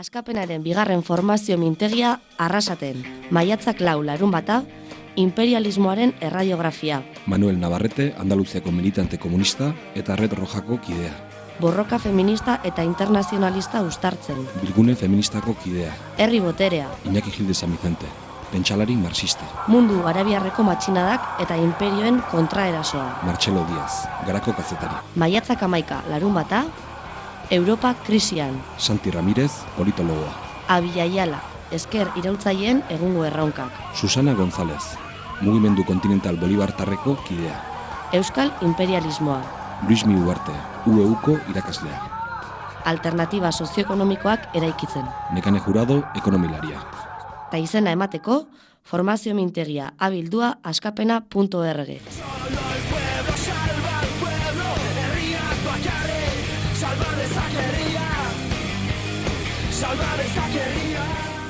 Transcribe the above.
Askapenaren bigarren formazio mintegia Arrasaten, maiatzak 4 larunbata, imperialismoaren erradiografia. Manuel Navarrete, Andaluziako militante komunista eta Red Rojako kidea. Borroka feminista eta internazionalista uztartzen. Bilgune feministako kidea. Herri boterea. Iñaki Gil de San Vicente, pentsalari marxista. Mundu arabiarreko matxinadak eta imperioen kontraerasoa. Martxelo Díaz, Garako kazetari. Maiatzak 11 larunbata, Europa krisian. Santi Ramírez, politologoa. Abia Ayala, esker iraultzaileen egungo erronkak. Susana González, mugimendu kontinental bolibartarreko kidea. Euskal imperialismoa. Luismi Ugarte, UEUko irakaslea. Alternatiba sozioekonomikoak eraikitzen. Nekane Jurado, ekonomilaria. Ta izena emateko, formazio mintegia abildua askapena.org. Salvar esa querida.